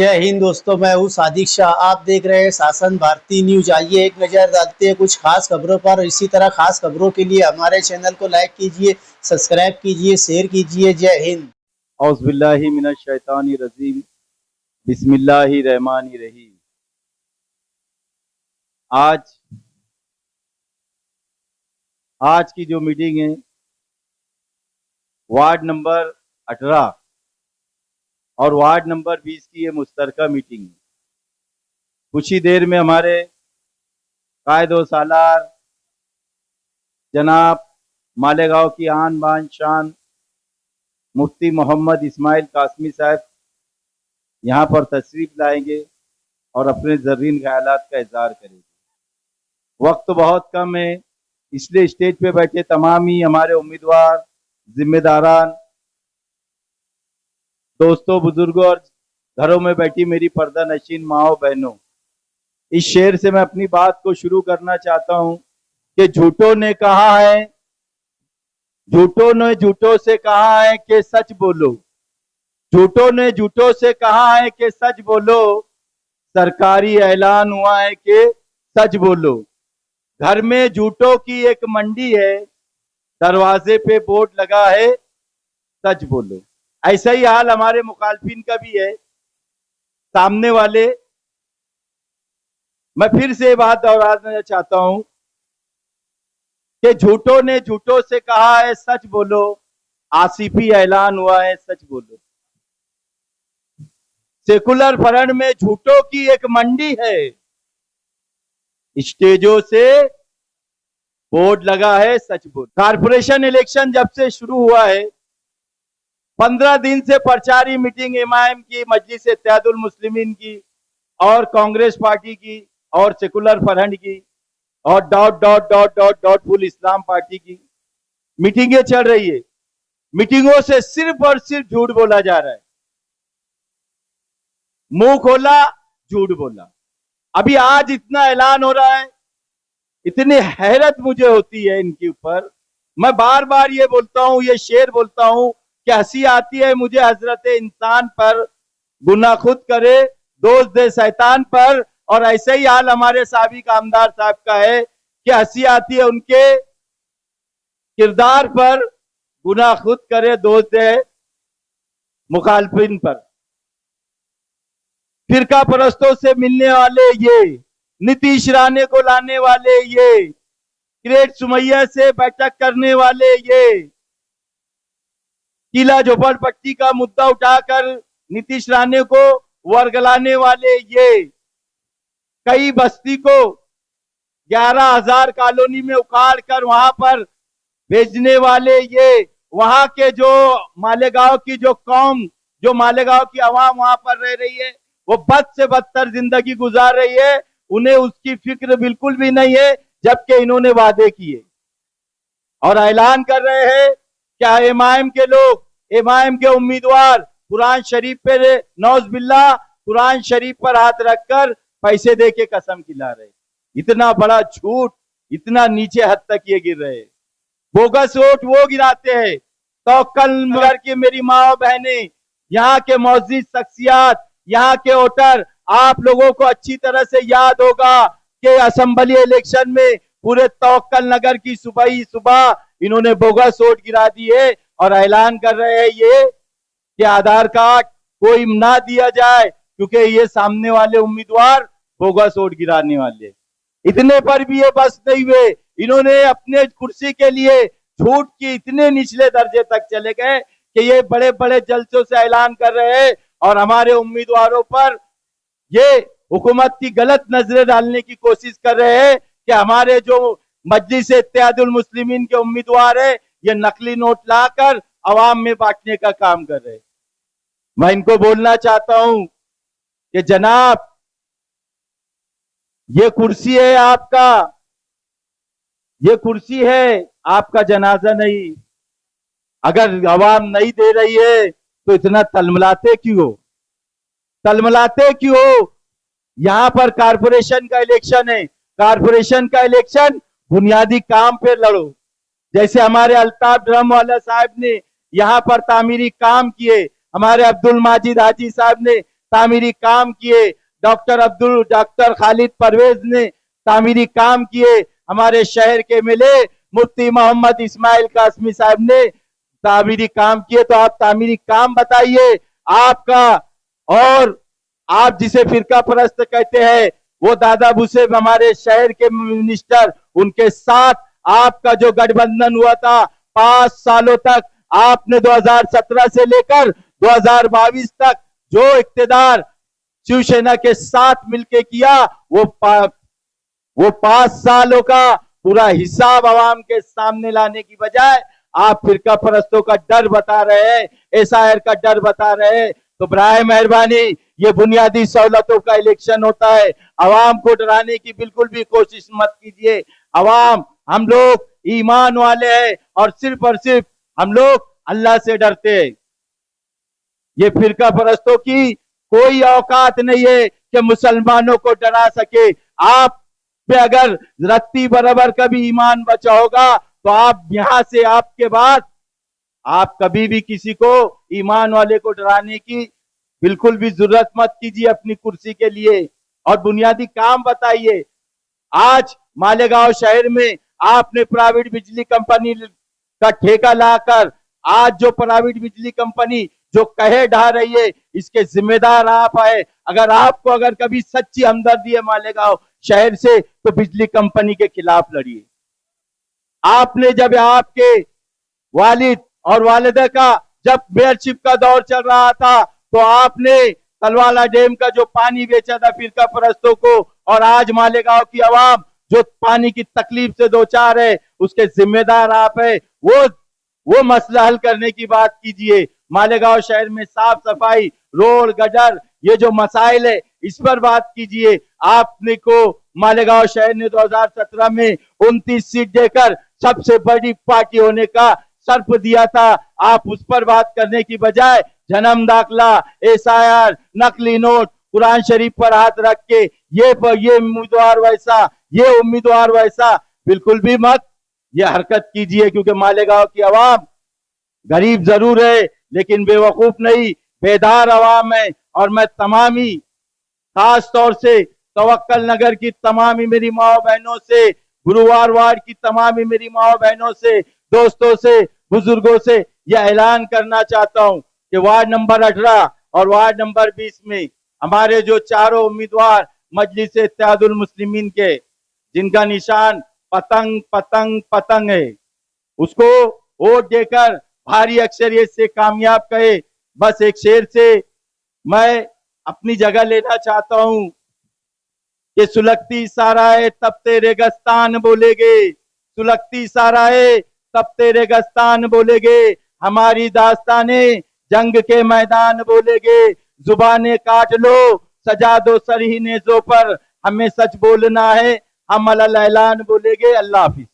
जय हिंद दोस्तों, मैं हूँ सादिक शाह। आप देख रहे हैं शासन भारती न्यूज। आइए एक नज़र डालते हैं कुछ खास खबरों पर। इसी तरह खास खबरों के लिए हमारे चैनल को लाइक कीजिए, सब्सक्राइब कीजिए, शेयर कीजिए। जय हिंद। औज़ुबिल्लाहि मिनश्शैतानिर्रजीम। बिस्मिल्लाहिर्रहमानिर्रहीम। आज आज की जो मीटिंग है वार्ड नंबर 18 और वार्ड नंबर 20 की ये मुश्तरका मीटिंग है। कुछ ही देर में हमारे कायदो सालार जनाब मालेगांव की आन बान शान मुफ्ती मोहम्मद इस्माइल कासमी साहब यहाँ पर तशरीफ लाएंगे और अपने ज़र्रीन ख्यालात का इज़हार करेंगे। वक्त बहुत कम है, इसलिए स्टेज पे बैठे तमाम ही हमारे उम्मीदवार, जिम्मेदारान, दोस्तों, बुजुर्गों और घरों में बैठी मेरी पर्दा नशीन माओ बहनों, इस शेर से मैं अपनी बात को शुरू करना चाहता हूं कि झूठों ने कहा है, झूठों ने झूठों से कहा है कि सच बोलो। झूठों ने झूठों से कहा है कि सच बोलो। सरकारी ऐलान हुआ है कि सच बोलो। घर में झूठों की एक मंडी है, दरवाजे पे बोर्ड लगा है सच बोलो। ऐसा ही हाल हमारे मुखालफिन का भी है। सामने वाले, मैं फिर से बात दोहराना चाहता हूं कि झूठों ने झूठों से कहा है सच बोलो। आसिफी ऐलान हुआ है सच बोलो। सेकुलर फ्रंट में झूठों की एक मंडी है, स्टेजों से बोर्ड लगा है सच बोलो। कारपोरेशन इलेक्शन जब से शुरू हुआ है 15 दिन से प्रचारी मीटिंग इमाम की, मजलिस इत्तेहादुल मुस्लिमीन की और कांग्रेस पार्टी की और सेकुलर फ्रंट की और dot dot dot dot dot फुल इस्लाम पार्टी की मीटिंगें चल रही है। मीटिंगों से सिर्फ और सिर्फ झूठ बोला जा रहा है। मुंह खोला झूठ बोला। अभी आज इतना ऐलान हो रहा है, इतनी हैरत मुझे होती है इनके ऊपर। मैं बार बार ये बोलता हूं, ये शेर बोलता हूं कि हंसी आती है मुझे हजरत इंसान पर, गुनाह खुद करे दोष दे शैतान पर। और ऐसे ही हाल हमारे साबिक आमदार साहब का है कि हंसी आती है उनके किरदार पर, गुनाह खुद करे दोष दे मुखालफिन पर। फिरका परस्तों से मिलने वाले ये, नीतीश राणे को लाने वाले ये, ग्रेट सुमैया से बैठक करने वाले ये, किला झोपड़पट्टी का मुद्दा उठाकर नीतीश राणे को वर्गलाने वाले ये, कई बस्ती को 11,000 कॉलोनी में उखाड़ कर वहां पर भेजने वाले ये, वहां के जो मालेगांव की जो कौम, जो मालेगांव की आवाम वहां पर रह रही है, वो बद से बदतर जिंदगी गुजार रही है। उन्हें उसकी फिक्र बिल्कुल भी नहीं है, जबकि इन्होंने वादे किए और ऐलान कर रहे हैं क्या इमाम के लोग, इमाम के उम्मीदवार कुरान शरीफ पे नौज बिल्ला, कुरान शरीफ पर हाथ रखकर पैसे दे के कसम खिला रहे। इतना बड़ा झूठ, इतना नीचे हद तक ये गिर रहे। बोगस वोट वो गिराते हैं। तो कल मगर की मेरी माँ बहने, यहाँ के मौजूद शख्सियात, यहाँ के वोटर, आप लोगों को अच्छी तरह से याद होगा कि असेंबली इलेक्शन में पूरे तवक्कल नगर की सुबह ही सुबह इन्होंने बोगस वोट गिरा दिए और ऐलान कर रहे हैं ये कि आधार कार्ड कोई ना दिया जाए क्योंकि ये सामने वाले उम्मीदवार बोगस वोट गिराने वाले। इतने पर भी ये बस नहीं हुए, इन्होंने अपने कुर्सी के लिए झूठ की इतने निचले दर्जे तक चले गए कि ये बड़े बड़े जलसों से ऐलान कर रहे हैं और हमारे उम्मीदवारों पर ये हुकूमत की गलत नजरें डालने की कोशिश कर रहे हैं कि हमारे जो मजलिस इत्तेहादुल मुस्लिमीन के उम्मीदवार है ये नकली नोट लाकर अवाम में बांटने का काम कर रहे हैं। मैं इनको बोलना चाहता हूं कि जनाब, ये कुर्सी है आपका, ये कुर्सी है आपका, जनाजा नहीं। अगर अवाम नहीं दे रही है तो इतना तलमलाते क्यों, तलमलाते क्यों? यहां पर कारपोरेशन का इलेक्शन है, कारपोरेशन का इलेक्शन बुनियादी काम पे लड़ो। जैसे हमारे अल्ताफ ड्रम वाला साहब ने यहाँ पर तामीरी काम किए, हमारे अब्दुल माजिद हाजी साहब ने तामीरी काम किए, डॉक्टर खालिद परवेज ने तामीरी काम किए, हमारे शहर के मिले मुफ्ती मोहम्मद इस्माइल कासमी साहब ने तामीरी काम किए। तो आप तामीरी काम बताइए आपका। और आप जिसे फिरका परस्त कहते हैं, वो दादा भुसेब हमारे शहर के मिनिस्टर, उनके साथ आपका जो गठबंधन हुआ था 5 सालों तक, आपने 2017 से लेकर 2022 तक जो इक्तदार शिवसेना के साथ मिलकर किया, वो 5 सालों का पूरा हिसाब आवाम के सामने लाने की बजाय आप फिरका परस्तों का डर बता रहे हैं, एसआईआर का डर बता रहे हैं। तो बराए मेहरबानी, ये बुनियादी सहूलतों का इलेक्शन होता है, आवाम को डराने की बिल्कुल भी कोशिश मत कीजिए। आवाम, हम लोग ईमान वाले हैं और सिर्फ हम लोग अल्लाह से डरते हैं। ये फिरका परस्तों की कोई औकात नहीं है कि मुसलमानों को डरा सके। आप पे अगर रत्ती बराबर कभी ईमान बचा होगा तो आप यहां से आपके बाद आप कभी भी किसी को, ईमान वाले को डराने की बिल्कुल भी जरूरत मत कीजिए अपनी कुर्सी के लिए। और बुनियादी काम बताइए। आज मालेगांव शहर में आपने प्राइवेट बिजली कंपनी का ठेका लाकर, आज जो प्राइवेट बिजली कंपनी जो कहे ढा रही है, इसके जिम्मेदार आप है। अगर कभी सच्ची हमदर्दी है मालेगांव शहर से, तो बिजली कंपनी के खिलाफ लड़िए। आपने जब आपके वालिद और वालिदा का जब मेयरशिप का दौर चल रहा था, तो आपने तलवाला डैम का जो पानी बेचा था फिरका परस्तों को, और आज मालेगांव की आवाम जो पानी की तकलीफ से दो चार है, उसके जिम्मेदार आप है। वो मसला हल करने की बात कीजिए। मालेगांव शहर में साफ सफाई, रोड गटर, ये जो मसाइल है, इस पर बात कीजिए। आपने को मालेगांव शहर ने 2017 में 29 सीट देकर सबसे बड़ी पार्टी होने का सर्फ दिया था। आप उस पर बात करने की बजाय जन्म दाखला, एसआईआर, नकली नोट, कुरान शरीफ पर हाथ रख के ये उम्मीदवार वैसा, ये उम्मीदवार वैसा, बिल्कुल भी मत ये हरकत कीजिए। क्योंकि मालेगांव की आवाम गरीब जरूर है, लेकिन बेवकूफ नहीं, बेदार आवाम है। और मैं तमामी, खास तौर से तवक्कल नगर की तमामी मेरी माओ बहनों से, गुरुवार वार्ड की तमामी मेरी माओ बहनों से, दोस्तों से, बुजुर्गों से यह ऐलान करना चाहता हूं कि वार्ड नंबर 18 और वार्ड नंबर 20 में हमारे जो चारों उम्मीदवार मजलिस इत्तेहादुल मुस्लिमीन के, जिनका निशान पतंग पतंग पतंग है, उसको वोट देकर भारी अक्सरियत से कामयाब करे। बस एक शेर से मैं अपनी जगह लेना चाहता हूं कि सुलगती साराए तब तेरे गस्तान बोलेगे, सुलगती साराए तब तेरे गस्तान बोलेगे, हमारी दास्ताने जंग के मैदान बोलेगे। जुबाने काट लो, सजा दो सरही नेज़ों पर, हमें सच बोलना है, हम अलल ऐलान बोलेगे। अल्लाह हाफिज।